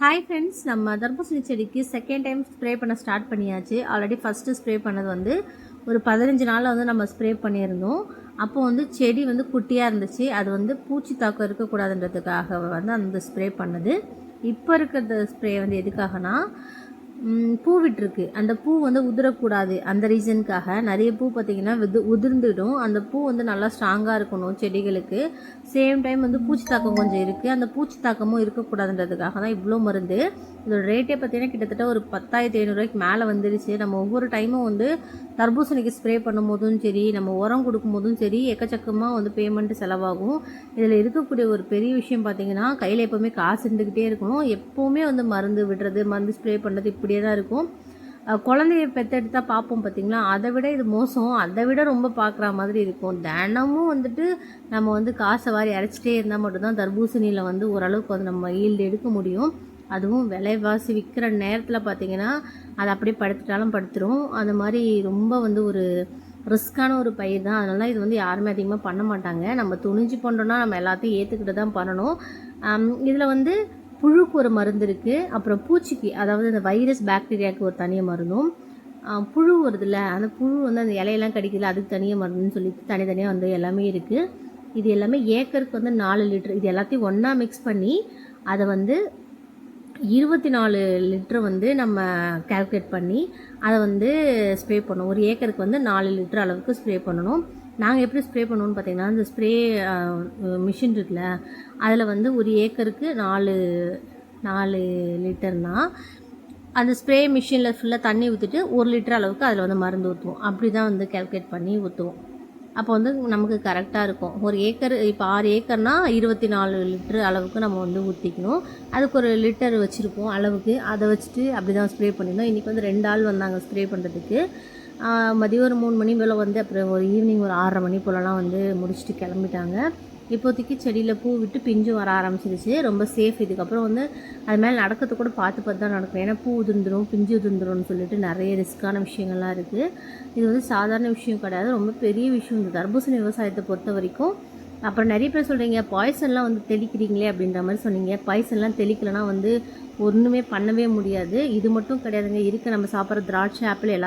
Hi friends, நம்ம தர்பூசணி செடிக்கு செகண்ட் டைம் ஸ்ப்ரே பண்ண ஸ்டார்ட் பண்ணியாச்சு. ஆல்ரெடி ஃபஸ்ட்டு ஸ்ப்ரே பண்ணது வந்து ஒரு 15 நாளில் வந்து நம்ம ஸ்ப்ரே பண்ணியிருந்தோம். அப்போ வந்து செடி வந்து குட்டியாக இருந்துச்சு. அது வந்து பூச்சி தாக்கம் இருக்கக்கூடாதுன்றதுக்காக வந்து அந்த ஸ்ப்ரே பண்ணது. இப்போ இருக்கிற ஸ்ப்ரே வந்து எதுக்காகனா, பூ விட்டுருக்கு. அந்த பூ வந்து உதிரக்கூடாது. அந்த ரீசனுக்காக நிறைய பூ பார்த்திங்கன்னா உதிர்ந்துடும். அந்த பூ வந்து நல்லா ஸ்ட்ராங்காக இருக்கணும் செடிகளுக்கு. சேம் டைம் வந்து பூச்சி தாக்கம் கொஞ்சம் இருக்குது. அந்த பூச்சி தாக்கமும் இருக்கக்கூடாதுன்றதுக்காக தான் இவ்வளோ மருந்து. இதோட ரேட்டே பார்த்திங்கன்னா கிட்டத்தட்ட ஒரு 10,500 மேலே வந்துருச்சு. நம்ம ஒவ்வொரு டைமும் வந்து தர்பூசணிக்கு ஸ்ப்ரே பண்ணும் போதும் சரி, நம்ம உரம் கொடுக்கும் போதும் சரி, எக்கச்சக்கமாக வந்து பேமெண்ட்டு செலவாகும். இதில் இருக்கக்கூடிய ஒரு பெரிய விஷயம் பார்த்திங்கன்னா, கையில் எப்போவுமே காசு இருந்துக்கிட்டே இருக்கணும். எப்போவுமே வந்து மருந்து விடுறது, மருந்து ஸ்ப்ரே பண்ணுறது இப்படியே தான் இருக்கும். குழந்தைய பெற்றெடுத்தா பார்ப்போம் பார்த்திங்களா, அதை விட இது மோசம். அதை விட ரொம்ப பார்க்குற மாதிரி இருக்கும். தினமும் வந்துட்டு நம்ம வந்து காசை வாரி அரைச்சிட்டே இருந்தால் மட்டும்தான் தர்பூசணியில் வந்து ஓரளவுக்கு வந்து நம்ம ஈல்டு எடுக்க முடியும். அதுவும் விலைவாசி விற்கிற நேரத்தில் பார்த்திங்கன்னா, அதை அப்படியே படுத்துட்டாலும் படுத்துரும். அந்த மாதிரி ரொம்ப வந்து ஒரு ரிஸ்க்கான ஒரு பயிர் தான். அதனால இது வந்து யாருமே அதிகமாக பண்ண மாட்டாங்க. நம்ம துணிஞ்சு பண்ணுறோன்னா நம்ம எல்லாத்தையும் ஏற்றுக்கிட்டு தான் பண்ணணும். இதில் வந்து புழுக்கு ஒரு மருந்து இருக்குது. அப்புறம் பூச்சிக்கு, அதாவது இந்த வைரஸ் பாக்டீரியாவுக்கு ஒரு தனியாக மருந்தும், புழு வருதுல்ல, அந்த புழு வந்து அந்த இலையெல்லாம் கடிக்கல, அதுக்கு தனியாக மருந்துன்னு சொல்லிட்டு தனித்தனியாக வந்து எல்லாமே இருக்குது. இது எல்லாமே ஏக்கருக்கு வந்து 4 லிட்டர். இது எல்லாத்தையும் ஒன்றா மிக்ஸ் பண்ணி அதை வந்து 24 லிட்டர் வந்து நம்ம கால்குலேட் பண்ணி அதை வந்து ஸ்ப்ரே பண்ணணும். ஒரு ஏக்கருக்கு வந்து 4 லிட்டர் அளவுக்கு ஸ்ப்ரே பண்ணணும். நாங்கள் எப்படி ஸ்ப்ரே பண்ணுவோன்னு பார்த்தீங்கன்னா, இந்த ஸ்ப்ரே மிஷின் இருக்குல்ல, அதில் வந்து ஒரு ஏக்கருக்கு 4 லிட்டர்னால் அந்த ஸ்ப்ரே மிஷினில் ஃபுல்லாக தண்ணி ஊற்றிட்டு 1 லிட்டர் அளவுக்கு அதில் வந்து மருந்து ஊற்றுவோம். அப்படி தான் வந்து கால்குலேட் பண்ணி ஊற்றுவோம். அப்போ வந்து நமக்கு கரெக்டாக இருக்கும். ஒரு ஏக்கர், இப்போ 6 ஏக்கர்னால் 24 லிட்டரு அளவுக்கு நம்ம வந்து ஊற்றிக்கணும். அதுக்கு ஒரு லிட்டர் வச்சுருப்போம் அளவுக்கு. அதை வச்சுட்டு அப்படி தான் ஸ்ப்ரே பண்ணியிருந்தோம். இன்றைக்கி வந்து 2 ஆள் வந்தாங்க ஸ்ப்ரே பண்ணுறதுக்கு. மதியம் ஒரு 3 மணி போல் வந்து, அப்புறம் ஒரு ஈவினிங் ஒரு 6:30 மணி போலலாம் வந்து முடிச்சுட்டு கிளம்பிட்டாங்க. இப்போதைக்கு செடியில் பூ விட்டு பிஞ்சும் வர ஆரம்பிச்சிருச்சு. ரொம்ப சேஃப். இதுக்கப்புறம் வந்து அது மேலே நடக்கிறது கூட பார்த்து தான் நடக்கும். ஏன்னா பூ உதிர்ந்துடும், பிஞ்சு உதிர்ந்துரும்னு சொல்லிட்டு நிறைய ரிஸ்க்கான விஷயங்கள்லாம் இருக்குது. இது வந்து சாதாரண விஷயம் கிடையாது, ரொம்ப பெரிய விஷயம் இந்த தர்பூசணி விவசாயத்தை பொறுத்த வரைக்கும். அப்புறம் நிறைய பேர் சொல்கிறீங்க, பாய்சன்லாம் வந்து தெளிக்கிறீங்களே அப்படின்ற மாதிரி சொன்னீங்க. பாய்சன்லாம் தெளிக்கலைன்னா வந்து ஒன்றுமே பண்ணவே முடியாது. இது மட்டும் கிடையாதுங்க, இருக்குது நம்ம சாப்பிட்ற திராட்சை, ஆப்பிள் எல்லாம்